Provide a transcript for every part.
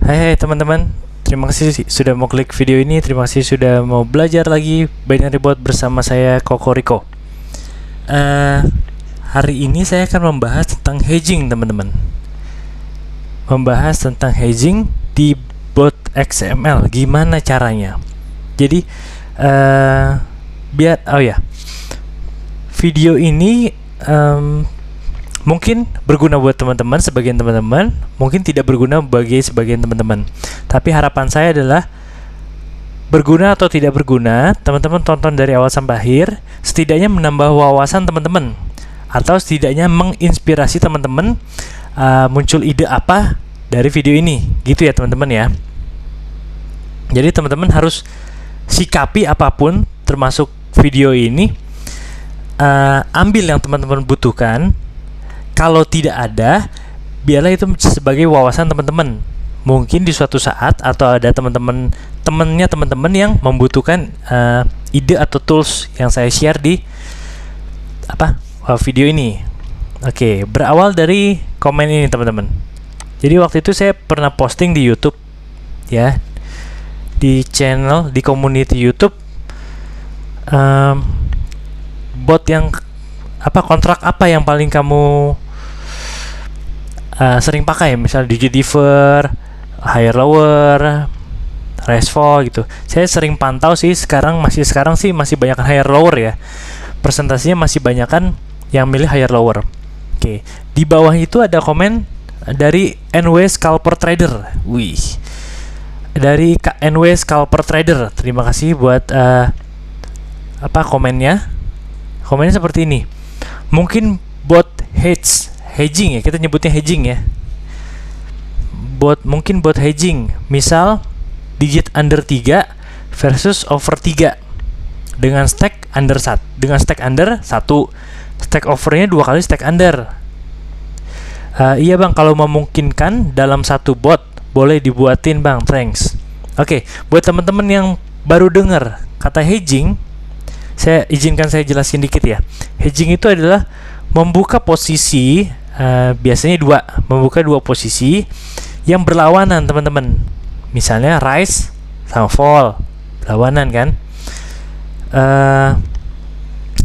Hai teman-teman, terima kasih sudah mau klik video ini. Terima kasih sudah mau belajar lagi binary bot bersama saya Kokoriko. Hari ini saya akan membahas tentang hedging, teman-teman. Membahas tentang hedging di bot XML, gimana caranya. Jadi video ini mungkin berguna buat teman-teman, sebagian teman-teman, mungkin tidak berguna bagi sebagian teman-teman. Tapi harapan saya adalah berguna atau tidak berguna, teman-teman tonton dari awal sampai akhir, setidaknya menambah wawasan teman-teman, atau setidaknya menginspirasi teman-teman muncul ide apa dari video ini, gitu ya teman-teman ya. Jadi teman-teman harus sikapi apapun, termasuk video ini, ambil yang teman-teman butuhkan. Kalau tidak ada, biarlah itu sebagai wawasan teman-teman. Mungkin di suatu saat atau ada teman-teman yang membutuhkan ide atau tools yang saya share di video ini. Oke, berawal dari komen ini teman-teman. Jadi waktu itu saya pernah posting di YouTube, ya, di channel, di community YouTube, bot yang kontrak apa yang paling kamu sering pakai, misal Digidiver, higher lower, rise fall gitu. Saya sering pantau sih sekarang masih banyak higher lower ya. Presentasinya masih banyakan yang milih higher lower. Oke, di bawah itu ada komen dari NW Scalper Trader. Wih. Dari NW Scalper Trader. Terima kasih buat komennya. Komennya seperti ini. Mungkin bot hedging ya, kita nyebutnya hedging ya. Mungkin bot hedging, misal digit under 3 versus over 3 dengan stack under 1, stack overnya 2 kali stack under. Iya bang, kalau memungkinkan dalam satu bot boleh dibuatin bang, thanks. Oke, buat teman-teman yang baru dengar kata hedging, saya jelasin dikit ya. Hedging itu adalah membuka posisi, biasanya membuka dua posisi yang berlawanan teman-teman. Misalnya rise sama fall, berlawanan kan.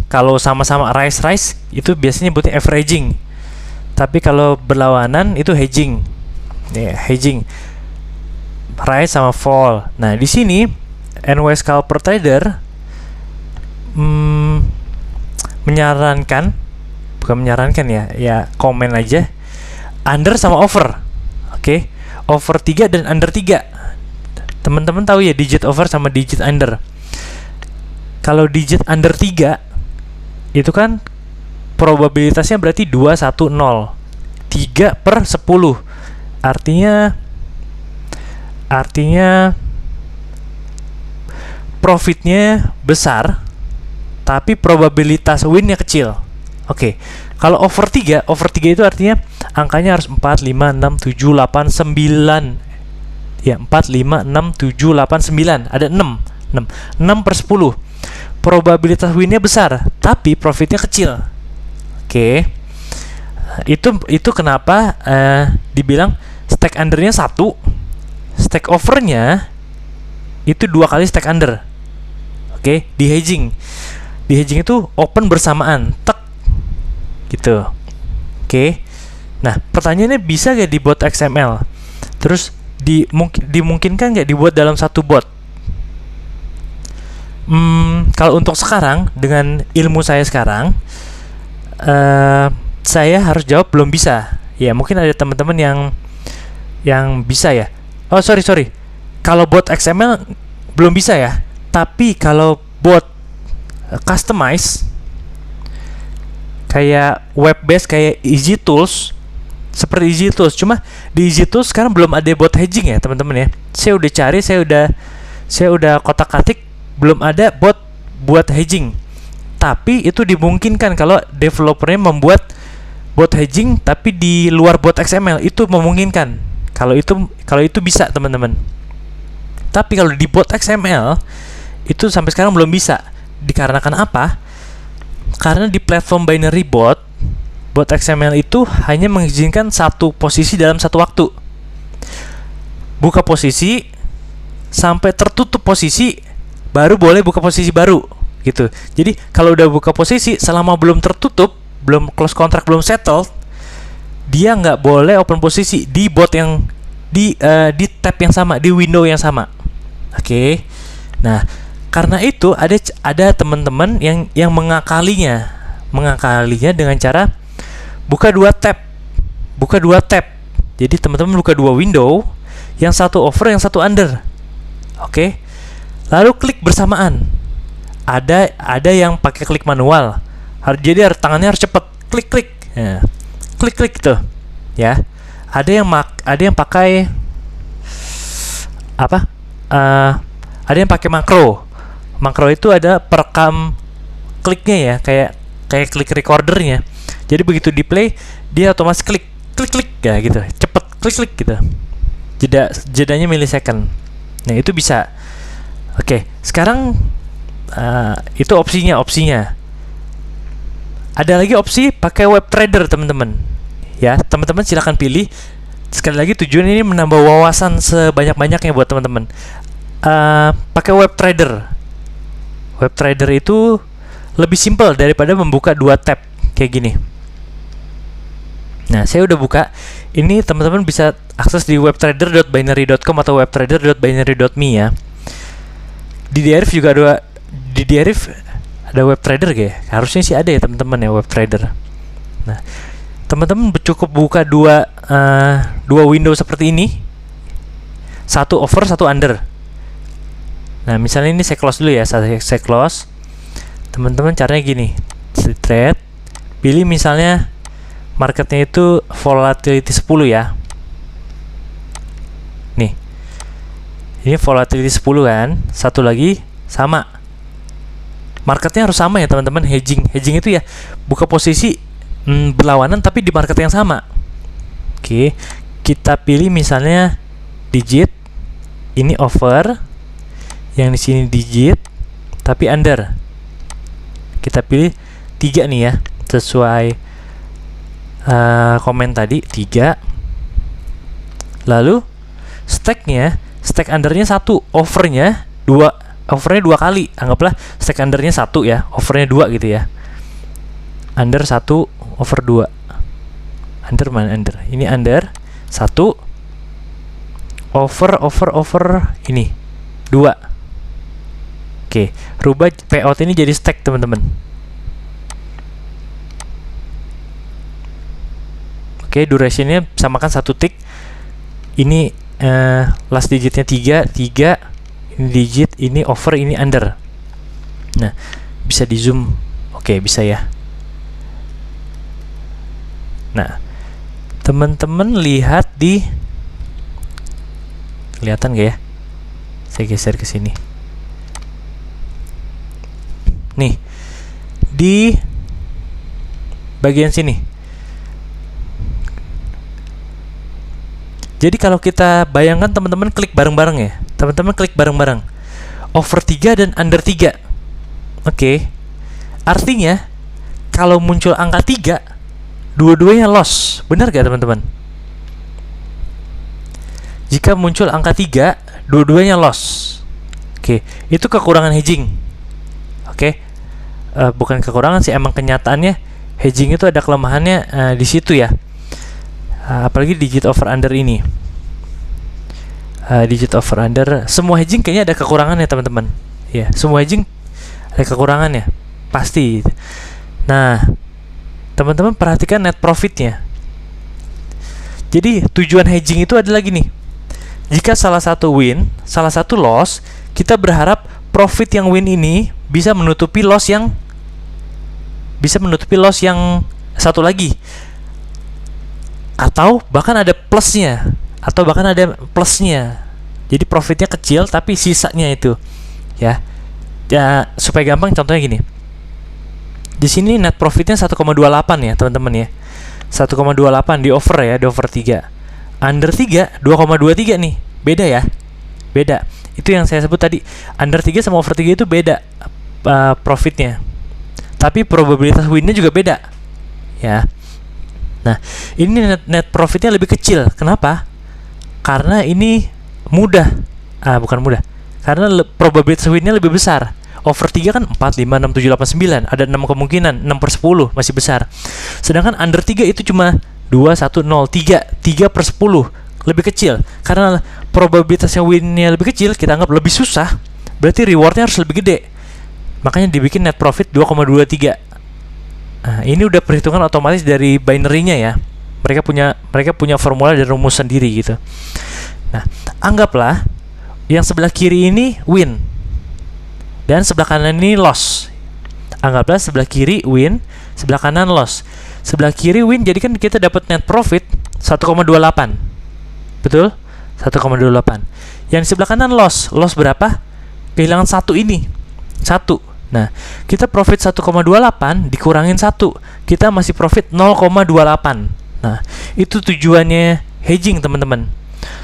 Kalau sama-sama rise itu biasanya nyebutnya averaging. Tapi kalau berlawanan itu hedging. Ya, hedging. Rise sama fall. Nah, di sini NW Scalper Trader komen aja under sama over. Oke. Over 3 dan under 3. Teman-teman tahu ya digit over sama digit under. Kalau digit under 3 itu kan probabilitasnya berarti 2, 1, 0. 3 per 10. Artinya profitnya besar, tapi probabilitas winnya kecil. Oke, kalau over 3 itu artinya angkanya harus 4, 5, 6, 7, 8, 9. Ya, 4, 5, 6, 7, 8, 9. Ada 6 per 10. Probabilitas winnya besar, tapi profitnya kecil. Oke. Itu kenapa dibilang stack undernya 1, stack overnya itu 2 kali stack under. Oke, di hedging. Di hedging itu open bersamaan, gitu. Oke. Nah, pertanyaannya bisa gak di bot XML? Terus dimungkinkan gak dibuat dalam satu bot? Kalau untuk sekarang, dengan ilmu saya sekarang, saya harus jawab belum bisa. Ya, mungkin ada teman-teman yang bisa ya. Oh, sorry. Kalau bot XML belum bisa ya. Tapi kalau bot customize kayak web base, kayak EasyTools, seperti EasyTools, cuma di EasyTools sekarang belum ada bot hedging ya teman-teman ya. Saya udah cari, saya udah kotak-katik, belum ada bot buat hedging. Tapi itu dimungkinkan kalau developernya membuat bot hedging tapi di luar bot XML, itu memungkinkan. Kalau itu bisa teman-teman. Tapi kalau di bot XML itu sampai sekarang belum bisa. Dikarenakan apa? Karena di platform binary bot XML itu hanya mengizinkan satu posisi dalam satu waktu. buka posisi sampai tertutup posisi, baru boleh buka posisi baru gitu. Jadi kalau udah buka posisi selama belum tertutup, belum close contract, belum settle, dia nggak boleh open posisi di bot yang di tab yang sama, di window yang sama. Oke. Nah, karena itu ada teman-teman yang mengakalinya dengan cara buka dua tab. Jadi teman-teman buka dua window, yang satu over, yang satu under. Oke. Lalu klik bersamaan. Ada yang pakai klik manual. Jadi tangannya harus cepat. Klik. Ya. Klik tuh. Ya. Ada yang pakai apa? Ada yang pakai makro. Makro itu ada perekam kliknya ya, kayak klik recordernya. Jadi begitu di play, dia otomatis klik ya gitu. Cepet klik gitu. Jedanya milisecond. Nah, itu bisa. Oke, sekarang itu opsinya. Ada lagi opsi pakai web trader, teman-teman. Ya, teman-teman silakan pilih. Sekali lagi tujuan ini menambah wawasan sebanyak-banyaknya buat teman-teman. Pakai web trader. Web trader itu lebih simpel daripada membuka dua tab kayak gini. Nah, saya udah buka. Ini teman-teman bisa akses di webtrader.binary.com atau webtrader.binary.me ya. Di DRIV juga ada web trader ya. Harusnya sih ada ya teman-teman ya, web trader. Nah, teman-teman cukup buka dua window seperti ini. Satu over, satu under. Nah, misalnya ini saya close dulu ya. Saya close. Teman-teman caranya gini. Trade. Pilih misalnya marketnya itu volatility 10 ya. Nih. Ini volatility 10 kan. Satu lagi sama. Marketnya harus sama ya teman-teman. Hedging itu ya buka posisi berlawanan tapi di market yang sama. Oke. Kita pilih misalnya digit. Ini over. Yang di sini digit tapi under. Kita pilih 3 nih ya, sesuai komen tadi 3. Lalu stack undernya 1, overnya 2 kali. Anggaplah stack undernya 1 ya, overnya 2 gitu ya. Under 1, over 2. Under mana under? Ini under 1, over ini 2. Oke, rubah payout ini jadi stack teman-teman. Oke, durationnya samakan 1 tick. Ini last digitnya 3. Ini digit, ini over, ini under. Nah, bisa di zoom. Oke, bisa ya. Nah, teman-teman lihat kelihatan gak ya? Saya geser ke sini. Nih, di bagian sini. Jadi kalau kita bayangkan teman-teman klik bareng-bareng ya. Teman-teman klik bareng-bareng. Over 3 dan under 3. Oke. Artinya kalau muncul angka 3, dua-duanya loss. Benar gak teman-teman? Jika muncul angka 3, dua-duanya loss. Oke, itu kekurangan hedging. Oke. Bukan kekurangan sih, emang kenyataannya hedging itu ada kelemahannya di situ ya. Apalagi digit over under ini. Digit over under, semua hedging kayaknya ada kekurangannya teman-teman. Ya, semua hedging ada kekurangannya, pasti. Nah, teman-teman perhatikan net profitnya. Jadi tujuan hedging itu adalah gini. Jika salah satu win, salah satu loss, kita berharap profit yang win ini bisa menutupi loss yang satu lagi, atau bahkan ada plusnya, jadi profitnya kecil tapi sisanya itu ya supaya gampang contohnya gini. Di sini net profitnya 1,28 ya teman-teman ya, 1,28 di over ya, di over 3. Under 3 2,23 nih, beda ya, beda. Itu yang saya sebut tadi, under 3 sama over 3 itu beda profitnya. Tapi probabilitas winnya juga beda. Ya. Nah, ini net profitnya lebih kecil. Kenapa? Karena ini mudah. Bukan mudah. Karena probabilitas win-nya lebih besar. Over 3 kan 4, 5, 6, 7, 8, 9. Ada 6 kemungkinan, 6/10 masih besar. Sedangkan under 3 itu cuma 2, 1, 0, 3/10. Lebih kecil. Karena probabilitasnya win-nya lebih kecil, kita anggap lebih susah. Berarti reward-nya harus lebih gede. Makanya dibikin net profit 2,23. Nah, ini udah perhitungan otomatis dari binary-nya ya. Mereka punya formula dan rumus sendiri gitu. Nah, anggaplah yang sebelah kiri ini win dan sebelah kanan ini loss. Anggaplah sebelah kiri win, sebelah kanan loss. Sebelah kiri win, jadi kan kita dapat net profit 1,28. Betul? 1,28. Yang di sebelah kanan loss. Loss berapa? Kehilangan 1 ini. 1. Nah, kita profit 1,28 dikurangin 1. Kita masih profit 0,28. Nah, itu tujuannya hedging, teman-teman.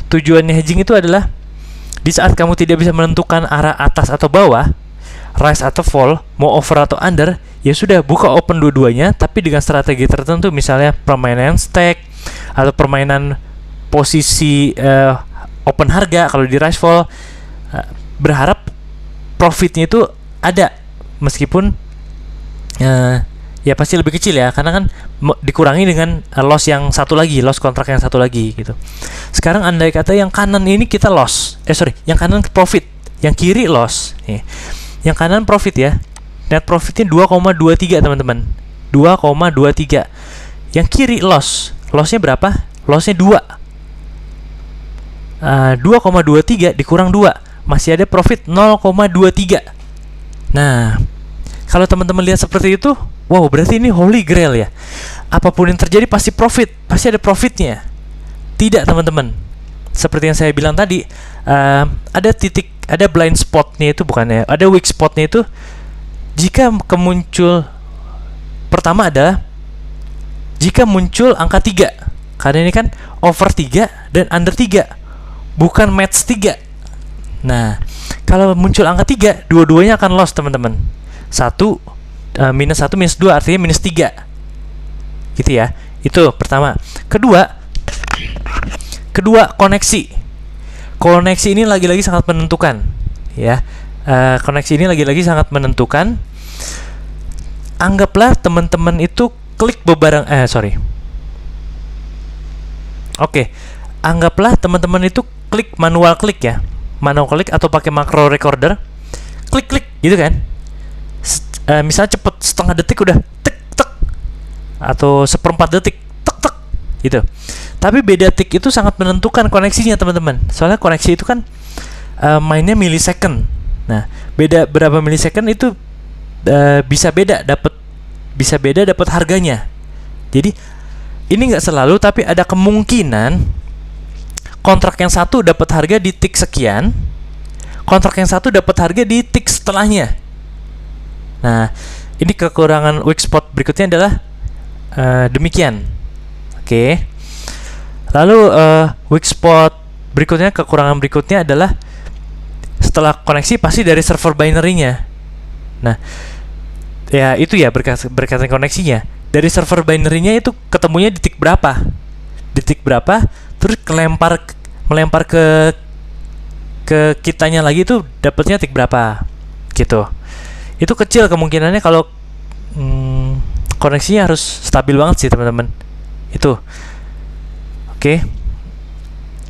Tujuannya hedging itu adalah di saat kamu tidak bisa menentukan arah atas atau bawah, rise atau fall, mau over atau under, ya sudah buka open dua-duanya, tapi dengan strategi tertentu, misalnya permainan stack atau permainan posisi open harga kalau di rise fall, berharap profitnya itu ada meskipun ya pasti lebih kecil ya, karena kan dikurangi dengan loss yang satu lagi, loss kontrak yang satu lagi gitu. Sekarang andai kata yang kanan ini kita loss, yang kanan profit, yang kiri loss. Yang kanan profit ya, net profitnya 2,23 teman-teman, 2,23. Yang kiri lossnya berapa? Lossnya 2. 2,23 dikurang 2, masih ada profit 0,23. Nah, kalau teman-teman lihat seperti itu, wow, berarti ini holy grail ya. Apapun yang terjadi pasti profit, pasti ada profitnya. Tidak, teman-teman. Seperti yang saya bilang tadi, ada blind spotnya itu, bukannya, ada weak spotnya itu. Jika pertama adalah jika muncul angka 3, karena ini kan over 3 dan under 3, bukan match 3. Nah, kalau muncul angka 3, dua-duanya akan loss, teman-teman. Minus 1, minus 2 artinya minus 3. Gitu ya. Itu pertama. Kedua, koneksi. Koneksi ini lagi-lagi sangat menentukan, ya. Koneksi ini lagi-lagi sangat menentukan. Anggaplah teman-teman itu klik anggaplah teman-teman itu klik manual klik ya. Manual klik atau pakai macro recorder. Klik gitu kan. Misalnya cepet, setengah detik udah tek tek, atau 1/4 detik tek tek gitu. Tapi beda tik itu sangat menentukan koneksinya, teman-teman. Soalnya koneksi itu kan mainnya millisecond. Nah, beda berapa millisecond itu bisa beda dapat harganya. Jadi ini nggak selalu, tapi ada kemungkinan kontrak yang satu dapat harga di tik sekian, kontrak yang satu dapat harga di tik setelahnya. Nah, ini kekurangan weak spot berikutnya adalah demikian. Oke. Lalu weak spot berikutnya, kekurangan berikutnya adalah setelah koneksi pasti dari server binary-nya. Nah, ya itu ya berkaitan koneksinya. Dari server binary-nya itu ketemunya di tik berapa? Di tik berapa? Terus melempar ke kitanya lagi itu dapatnya tik berapa? Gitu. Itu kecil kemungkinannya kalau koneksinya harus stabil banget sih, teman-teman. Itu. Oke.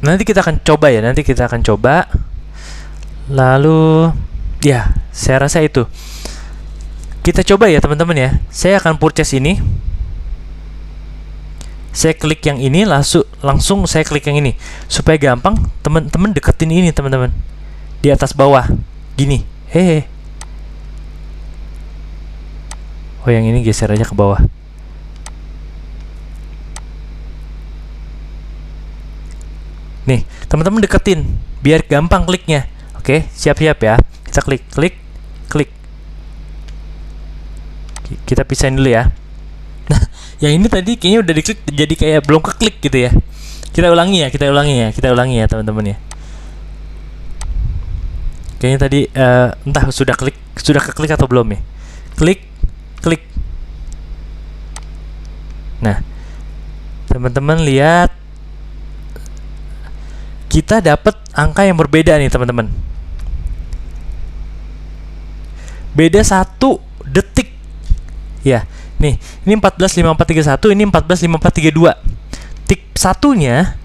Nanti kita akan coba. Lalu ya, saya rasa itu. Kita coba ya, teman-teman ya. Saya akan purchase ini. Saya klik yang ini, langsung saya klik yang ini supaya gampang teman-teman deketin ini, teman-teman. Di atas bawah. Gini. Oh, yang ini geser aja ke bawah. Nih, teman-teman deketin biar gampang kliknya. Oke, siap-siap ya. Kita klik. Kita pisahin dulu ya. Nah, yang ini tadi kayaknya udah diklik jadi kayak belum keklik gitu ya. Kita ulangi ya, teman-teman ya. Kayaknya tadi entah sudah keklik atau belum ya. Klik. Nah, teman-teman lihat, kita dapat angka yang berbeda nih teman-teman. Beda 1 detik. Ya, nih, ini 145431, ini 145432. Tik satunya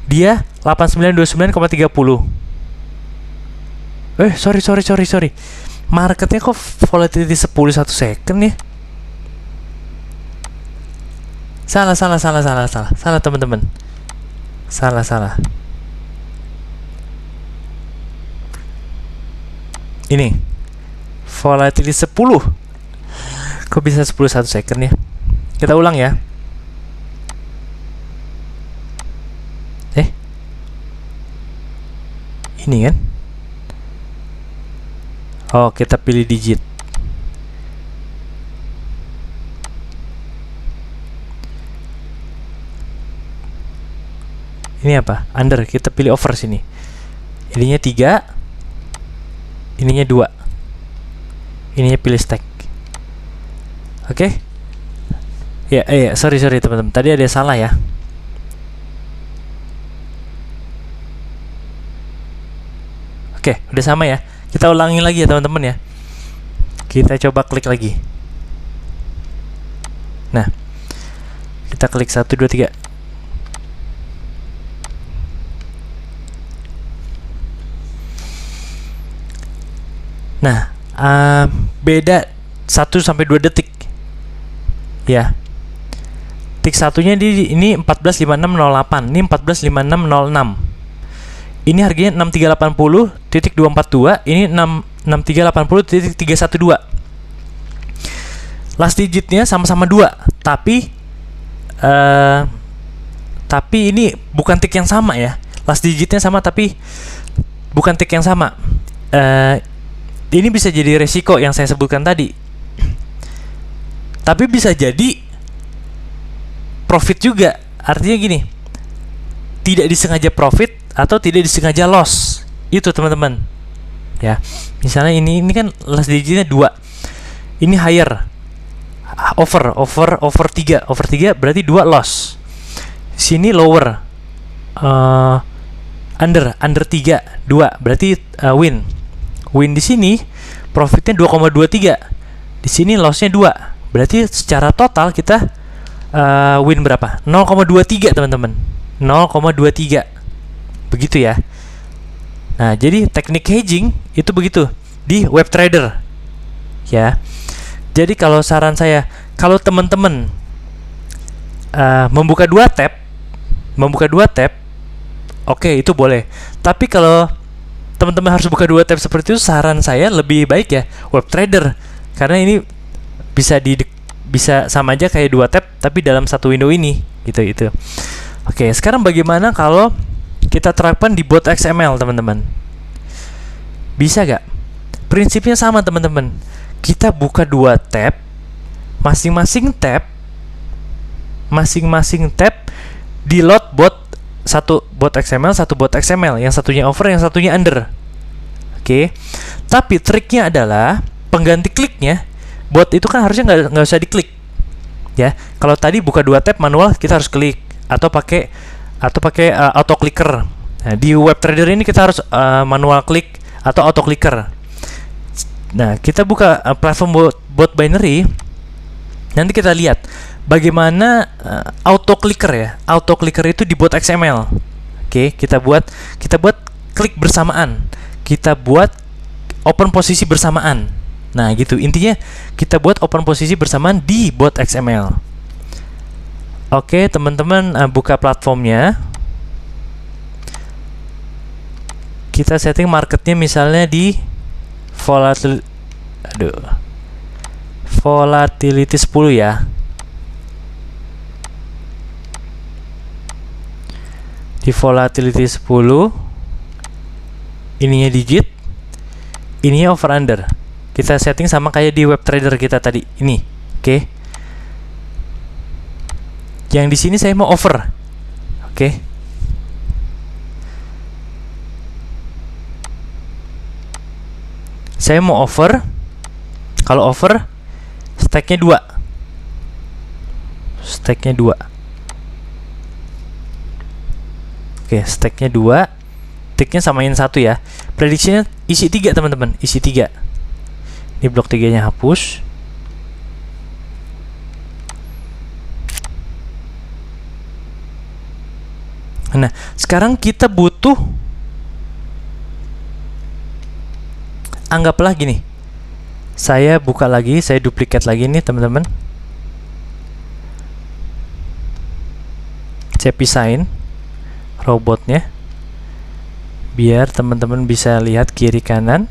dia 8929,30. Sorry. Marketnya kok volatility 10 1 second ya? Salah teman-teman. Salah. Ini volatility 10. Kok bisa 10 1 second ya? Kita ulang ya. Ini kan? Oh, kita pilih digit. Ini apa? Under. Kita pilih over sini. Ininya 3. Ininya 2. Ininya pilih stack. Oke? Ya, sorry teman-teman. Tadi ada salah ya. Oke, udah sama ya. Kita ulangi lagi ya teman-teman ya. Kita coba klik lagi. Nah, kita klik 1 2 3. Nah, beda 1 sampai 2 detik. Ya. Tik satunya ini 145608, ini 145606. Ini harganya 6380.242, ini 6380.312. Last digitnya sama-sama 2, tapi ini bukan tik yang sama ya. Last digitnya sama tapi bukan tik yang sama. Ini bisa jadi resiko yang saya sebutkan tadi. Tapi bisa jadi profit juga. Artinya gini, tidak disengaja profit atau tidak disengaja loss. Itu teman-teman. Ya. Misalnya ini kan last digitnya 2. Ini higher. Over 3. Over 3 berarti 2 loss. Sini lower. Under 3, 2 berarti win. Win di sini profitnya 2,23. Di sini lossnya 2. Berarti secara total kita win berapa? 0,23 teman-teman. 0,23. Begitu ya. Nah, jadi teknik hedging itu begitu di web trader. Ya. Jadi kalau saran saya, kalau teman-teman membuka 2 tab, oke, itu boleh. Tapi kalau teman-teman harus buka 2 tab seperti itu, saran saya lebih baik ya web trader. Karena ini bisa sama aja kayak 2 tab tapi dalam satu window ini, gitu. Oke, sekarang bagaimana kalau kita terapkan di bot XML, teman-teman? Bisa gak? Prinsipnya sama, teman-teman. Kita buka 2 tab, masing-masing tab di load bot, satu bot XML, satu bot XML, yang satunya over, yang satunya under. Oke. Tapi triknya adalah pengganti kliknya, bot itu kan harusnya nggak usah diklik. Ya, kalau tadi buka 2 tab manual kita harus klik atau pakai auto clicker. Nah, di web trader ini kita harus manual klik atau auto clicker. Nah, kita buka platform bot binary. Nanti kita lihat bagaimana auto clicker ya. Auto clicker itu di bot XML. Oke, kita buat klik bersamaan. Kita buat open posisi bersamaan. Nah, gitu. Intinya kita buat open posisi bersamaan di bot XML. Oke, teman-teman, buka platformnya. Kita setting marketnya misalnya di volatility 10 ya. Di volatility 10, ininya digit, ininya over under. Kita setting sama kayak di web trader kita tadi. Ini, oke. Yang di sini saya mau over. Oke. Saya mau over. Kalau over, stacknya 2. Stacknya 2. Oke, stacknya 2. ticknya samain 1 ya. Prediksinya isi 3 teman-teman, isi 3. Ini blok 3-nya hapus. Nah, sekarang kita butuh, anggaplah gini. Saya buka lagi, saya duplikat lagi nih teman-teman. Saya pisahin robotnya biar teman-teman bisa lihat kiri kanan.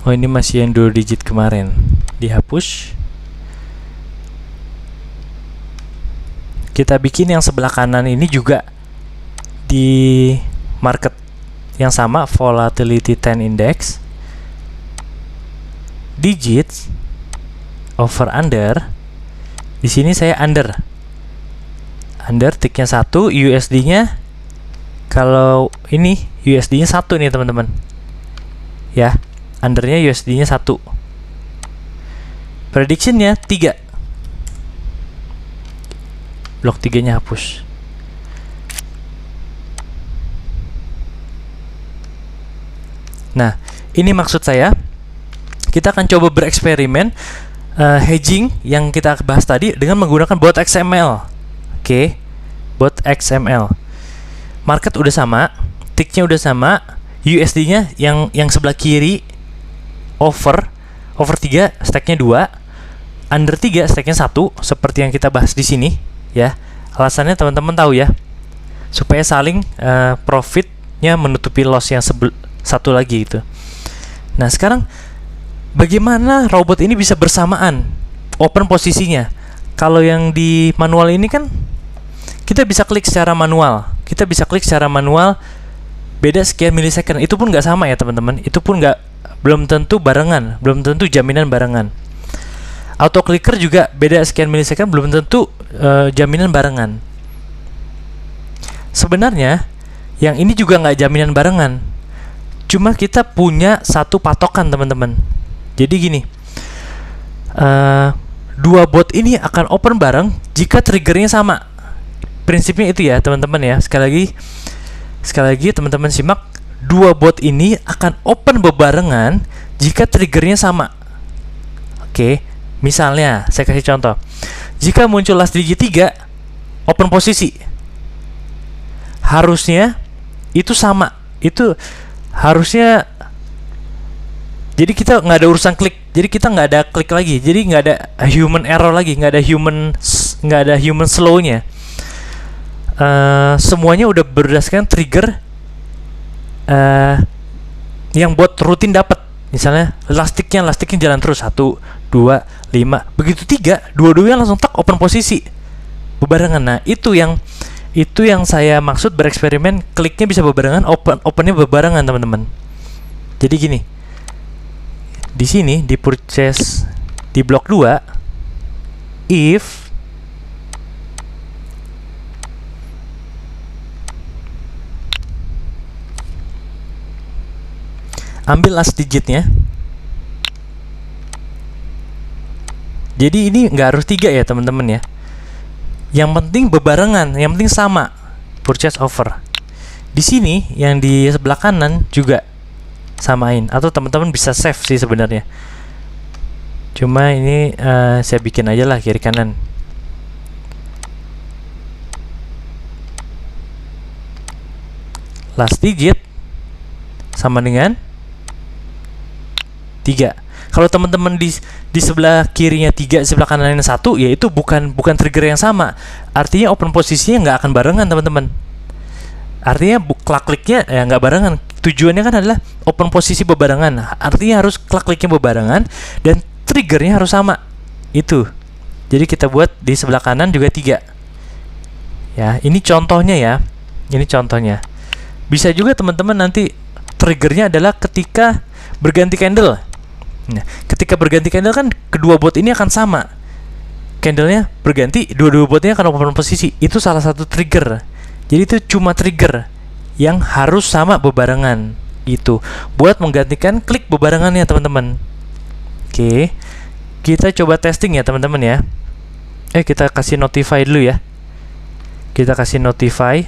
Oh, ini masih yang 2 digit kemarin, dihapus. Kita bikin yang sebelah kanan ini juga di market yang sama, volatility 10 index, digits over under. Di sini saya under ticknya 1, USD-nya, kalau ini USD-nya 1 nih teman-teman ya, undernya USD-nya 1, prediction-nya 3, blok 3-nya hapus. Nah, ini maksud saya, kita akan coba bereksperimen hedging yang kita bahas tadi dengan menggunakan bot XML. Oke, bot XML. Market udah sama, ticknya udah sama, USD-nya yang sebelah kiri over 3, stack-nya 2, under 3, stack-nya 1, seperti yang kita bahas di sini ya. Alasannya teman-teman tahu ya, supaya saling profitnya menutupi loss yang satu lagi itu. Nah, sekarang bagaimana robot ini bisa bersamaan open posisinya? Kalau yang di manual ini kan kita bisa klik secara manual, beda sekian milisecond. Itu pun nggak sama ya teman-teman, itu pun belum tentu barengan, belum tentu jaminan barengan. Auto clicker juga beda sekian milisecond, belum tentu jaminan barengan. Sebenarnya yang ini juga nggak jaminan barengan, cuma kita punya satu patokan teman-teman. Jadi gini, dua bot ini akan open bareng jika triggernya sama. Prinsipnya itu ya teman-teman ya. Sekali lagi teman-teman simak, dua bot ini akan open bebarengan jika triggernya sama. Oke, misalnya saya kasih contoh, jika muncul last digit 3 open posisi, harusnya itu sama, itu harusnya. Jadi kita nggak ada urusan klik, jadi kita nggak ada klik lagi, jadi nggak ada human error lagi, nggak ada human slow-nya. Semuanya udah berdasarkan trigger yang buat rutin dapat. Misalnya lastiknya jalan terus 1, 2, 5, begitu 3, dua-duanya langsung tak open posisi bebarengan. Nah, itu yang saya maksud bereksperimen, kliknya bisa bebarengan, opennya bebarengan teman-teman. Jadi gini, di sini di purchase di blok 2, if ambil last digitnya, jadi ini nggak harus 3 ya teman-teman ya, yang penting bebarengan, yang penting sama purchase offer. Di sini yang di sebelah kanan juga samain, atau teman-teman bisa save sih sebenarnya, cuma ini saya bikin aja lah kiri kanan. Last digit sama dengan 3. Kalau teman-teman di sebelah kirinya 3, sebelah kanannya 1, ya itu bukan trigger yang sama. Artinya open posisinya nggak akan barengan teman-teman. Artinya klik-kliknya ya nggak barengan. Tujuannya kan adalah open posisi bebarengan. Artinya harus klik-kliknya bebarengan dan triggernya harus sama. Itu. Jadi kita buat di sebelah kanan juga 3. Ya, ini contohnya ya. Ini contohnya. Bisa juga teman-teman nanti triggernya adalah ketika berganti candle. Nah, ketika berganti candle kan kedua bot ini akan sama. Candlenya berganti, dua botnya akan open posisi. Itu salah satu trigger. Jadi itu cuma trigger yang harus sama bebarengan gitu, buat menggantikan klik bebarengannya teman-teman. Oke, kita coba testing ya teman-teman ya. Kita kasih notify dulu ya. Kita kasih notify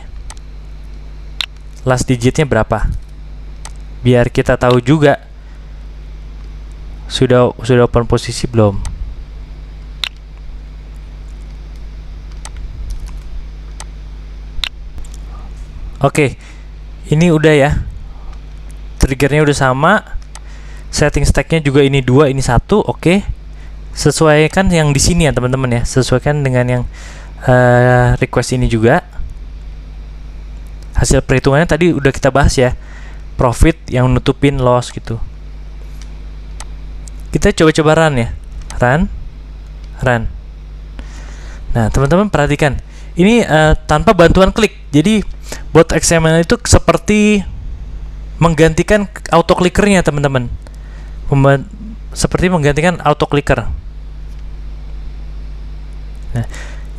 last digitnya berapa, biar kita tahu juga sudah open posisi belum. Oke, ini udah ya, triggernya udah sama, setting stacknya juga ini 2 ini 1. Oke, sesuaikan yang di sini ya teman-teman ya, sesuaikan dengan yang request ini juga. Hasil perhitungannya tadi udah kita bahas ya, profit yang nutupin loss gitu. Kita coba run ya, run. Nah teman-teman perhatikan, ini tanpa bantuan klik. Jadi bot XML itu seperti menggantikan auto clickernya teman-teman, seperti menggantikan auto clicker. Nah,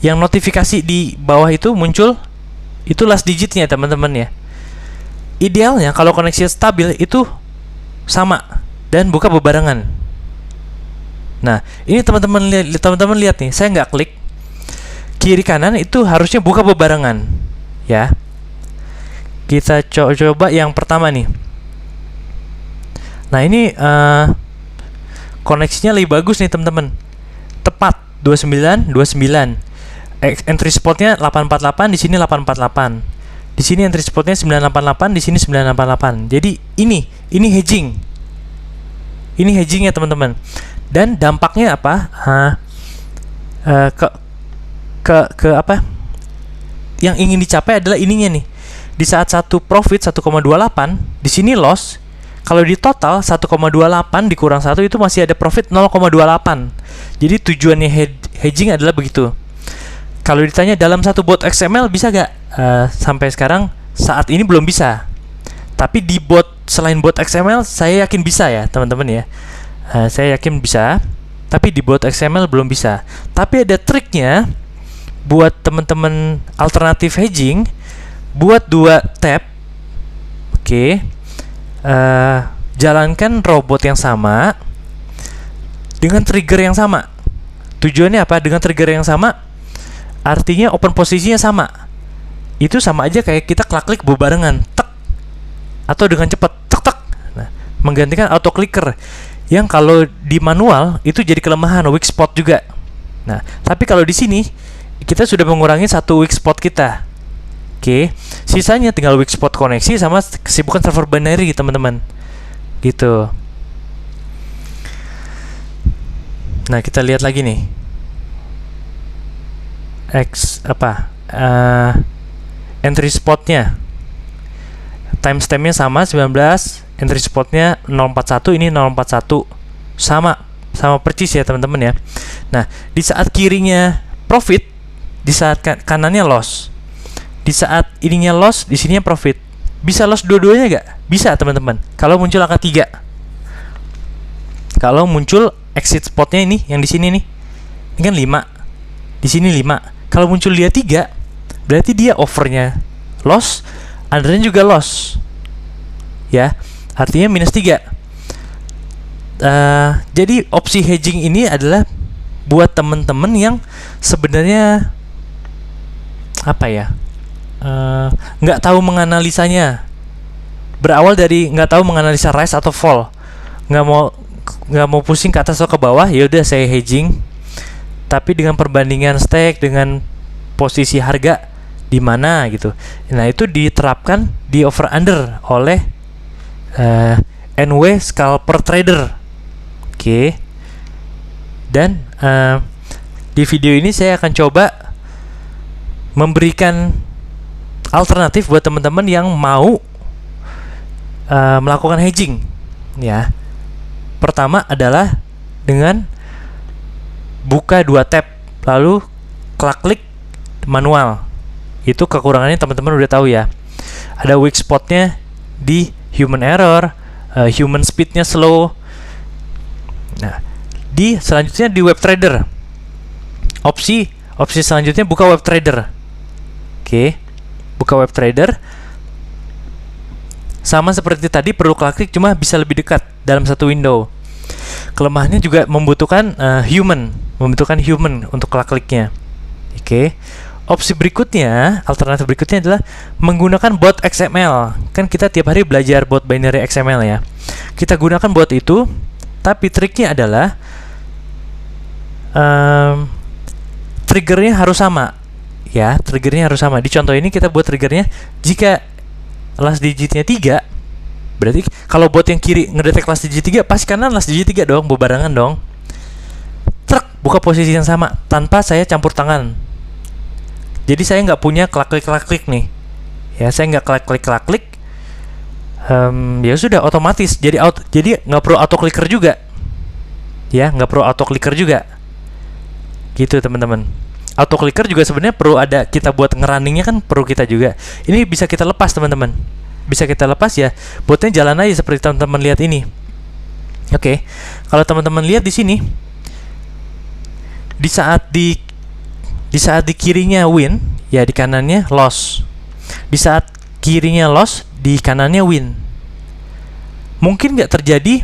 yang notifikasi di bawah itu muncul, itu last digitnya teman-teman ya. Idealnya kalau koneksi stabil itu sama dan buka bebarengan. Nah ini teman-teman lihat nih, saya nggak klik, kiri kanan itu harusnya buka bebarengan ya. Kita coba yang pertama nih. Nah ini koneksinya lebih bagus nih teman-teman, tepat 29. Entry spotnya 848, di sini 848. Di sini entry spotnya 988, di sini 988. Jadi ini hedging. Ini hedgingnya teman-teman. Dan dampaknya apa? Ke apa? Yang ingin dicapai adalah ininya nih. Di saat satu profit 1,28, di sini loss. Kalau di total 1,28 dikurang 1 itu masih ada profit 0,28. Jadi tujuannya hedging adalah begitu. Kalau ditanya dalam satu bot XML bisa gak? Sampai sekarang saat ini belum bisa. Tapi di bot selain bot XML saya yakin bisa ya teman-teman ya. Saya yakin bisa. Tapi di bot XML belum bisa. Tapi ada triknya buat teman-teman alternatif hedging. Buat 2 tab. Oke. Jalankan robot yang sama dengan trigger yang sama. Tujuannya apa? Dengan trigger yang sama artinya open posisinya sama. Itu sama aja kayak kita klik bebarengan, tek, atau dengan cepat, tek tek. Nah, menggantikan auto clicker yang kalau di manual itu jadi kelemahan, weak spot juga. Nah, tapi kalau di sini kita sudah mengurangi satu weak spot kita. Oke, sisanya tinggal weak spot koneksi sama kesibukan server binary teman-teman. Gitu. Nah, kita lihat lagi nih. Entry spotnya, timestampnya sama 19, entry spotnya 041, ini 041, sama persis ya teman-teman ya. Nah di saat kirinya profit, di saat kanannya loss. Di saat ininya loss, di sininya profit. Bisa loss dua-duanya gak? Bisa teman-teman. Kalau muncul angka 3, kalau muncul exit spotnya ini yang di sini nih, ini kan 5, di sini 5. Kalau muncul dia 3, berarti dia overnya loss, undernya juga loss. Ya, artinya minus 3. Jadi opsi hedging ini adalah buat teman-teman yang sebenarnya apa ya, nggak tahu menganalisanya. Berawal dari nggak tahu menganalisa rise atau fall, nggak mau pusing ke atas atau ke bawah, ya udah saya hedging. Tapi dengan perbandingan stake dengan posisi harga di mana gitu. Nah, itu diterapkan di over under oleh NW Scalper Trader. Oke. Dan di video ini saya akan coba memberikan alternatif buat teman-teman yang mau melakukan hedging ya. Pertama adalah dengan buka 2 tab lalu klik manual. Itu kekurangannya teman-teman udah tahu ya. Ada weak spotnya di human error, human speednya slow. Nah, selanjutnya di web trader. Opsi selanjutnya buka web trader. Oke. buka web trader. Sama seperti tadi, perlu klik, cuma bisa lebih dekat dalam satu window. Kelemahannya juga membutuhkan human untuk kliknya. Oke. Opsi berikutnya, alternatif berikutnya adalah menggunakan bot XML. Kan kita tiap hari belajar bot binary XML ya. Kita gunakan bot itu, tapi triknya adalah triggernya harus sama. Ya, triggernya harus sama. Di contoh ini kita buat triggernya jika last digitnya 3, berarti kalau bot yang kiri ngedetek last digit 3, pas kanan last digit 3 dong, bebarengan dong. Truk, buka posisi yang sama tanpa saya campur tangan. Jadi saya nggak punya klik nih. Ya, saya nggak klik. Ya sudah otomatis. Jadi nggak perlu auto clicker juga. Ya, nggak perlu auto clicker juga. Gitu teman-teman. Auto clicker juga sebenarnya perlu ada, kita buat ngerunningnya kan perlu kita juga. Ini bisa kita lepas teman-teman. Bisa kita lepas ya. Botnya jalan aja seperti teman-teman lihat ini. Oke. Kalau teman-teman lihat di sini, di saat di kirinya win, ya di kanannya loss. Di saat kirinya loss, di kanannya win. Mungkin nggak terjadi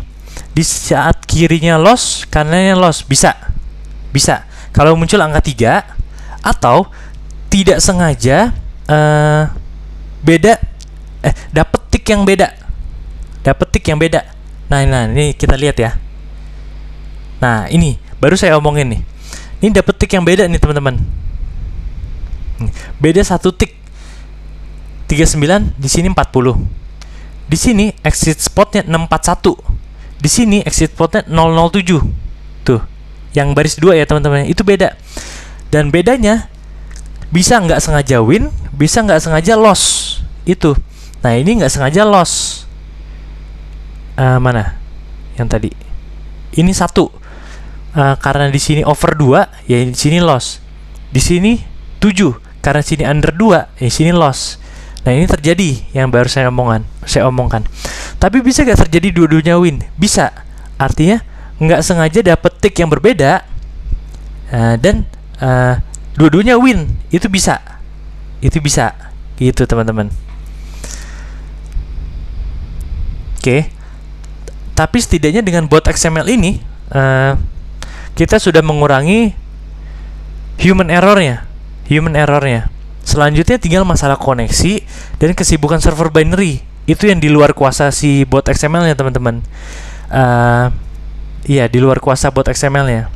di saat kirinya loss, kanannya loss. Bisa. Kalau muncul angka 3 atau tidak sengaja dapet tick yang beda. Nah, ini kita lihat ya. Nah, ini baru saya omongin nih. Ini dapet tick yang beda nih teman-teman. Beda 1 tick. 39, di sini 40. Di sini exit spotnya 641. Di sini exit spotnya 007. Tuh, yang baris 2 ya teman-teman. Itu beda. Dan bedanya bisa nggak sengaja win, bisa nggak sengaja loss. Itu. Nah, ini nggak sengaja loss. Mana? Yang tadi. Ini 1. Karena di sini over 2, ya di sini loss. Di sini 7, karena sini under 2, ya di sini loss. Nah, ini terjadi yang baru saya omongkan. Tapi bisa gak terjadi dua-duanya win? Bisa. Artinya nggak sengaja dapet tick yang berbeda dan dua-duanya win. Itu bisa. Gitu teman-teman. Oke. Tapi setidaknya dengan bot XML ini kita sudah mengurangi human errornya. Selanjutnya tinggal masalah koneksi dan kesibukan server binary. Itu yang di luar kuasa si bot XML-nya teman-teman. Iya, di luar kuasa bot XML-nya.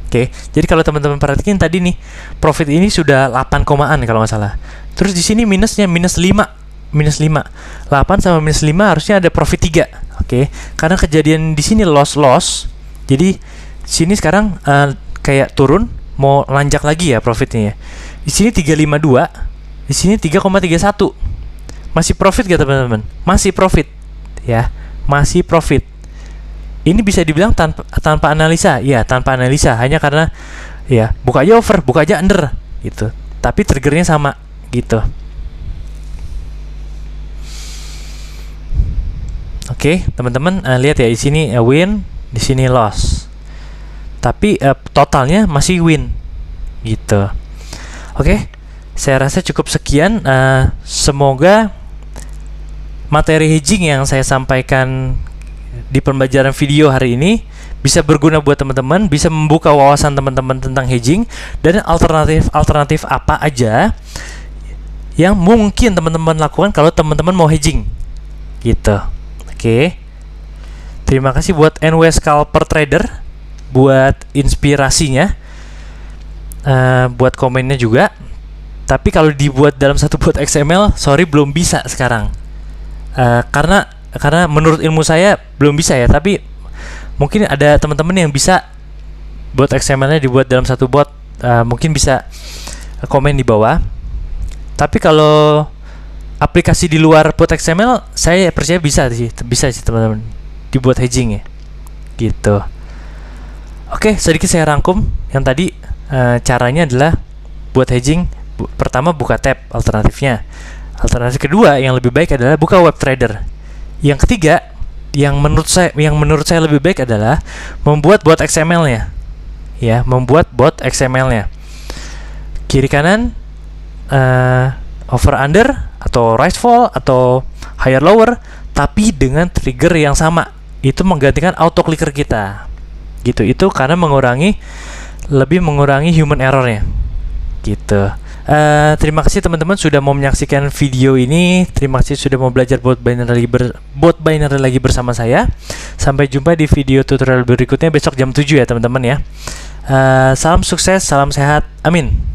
Oke, jadi kalau teman-teman perhatikan tadi nih, profit ini sudah 8 komaan kalau nggak salah. Terus di sini minusnya minus 5. 8 sama minus 5 harusnya ada profit 3. Oke, karena kejadian di sini loss. Jadi sini sekarang kayak turun, mau lanjak lagi ya profitnya ya. Di sini 352, di sini 3,31. Masih profit gak teman-teman? Masih profit ya, masih profit. Ini bisa dibilang tanpa analisa. Ya, tanpa analisa, hanya karena ya buka aja over, buka aja under gitu. Tapi triggernya sama gitu. Oke, teman-teman lihat ya, di sini win, di sini loss. Tapi totalnya masih win gitu. Oke, saya rasa cukup sekian. Semoga materi hedging yang saya sampaikan di pembelajaran video hari ini bisa berguna buat teman-teman, bisa membuka wawasan teman-teman tentang hedging dan alternatif apa aja yang mungkin teman-teman lakukan kalau teman-teman mau hedging gitu. Oke. Terima kasih buat NW Scalper Trader buat inspirasinya, buat komennya juga. Tapi kalau dibuat dalam satu bot XML, sorry belum bisa sekarang. Karena menurut ilmu saya belum bisa ya. Tapi mungkin ada teman-teman yang bisa bot XML-nya dibuat dalam satu bot. Mungkin bisa komen di bawah. Tapi kalau aplikasi di luar bot XML, saya percaya bisa sih teman-teman dibuat hedging ya. Gitu. Oke, sedikit saya rangkum yang tadi. Caranya adalah buat hedging, pertama buka tab alternatifnya. Alternatif kedua yang lebih baik adalah buka web trader. Yang ketiga, yang menurut saya lebih baik adalah membuat bot XML-nya. Ya, membuat bot XML-nya. Kiri kanan over under atau rise fall atau higher lower, tapi dengan trigger yang sama. Itu menggantikan auto clicker kita. Gitu. Itu karena lebih mengurangi human errornya. Gitu. Terima kasih teman-teman sudah mau menyaksikan video ini. Terima kasih sudah mau belajar bot binary lagi bersama saya. Sampai jumpa di video tutorial berikutnya besok jam 7 ya teman-teman ya. Salam sukses, salam sehat. Amin.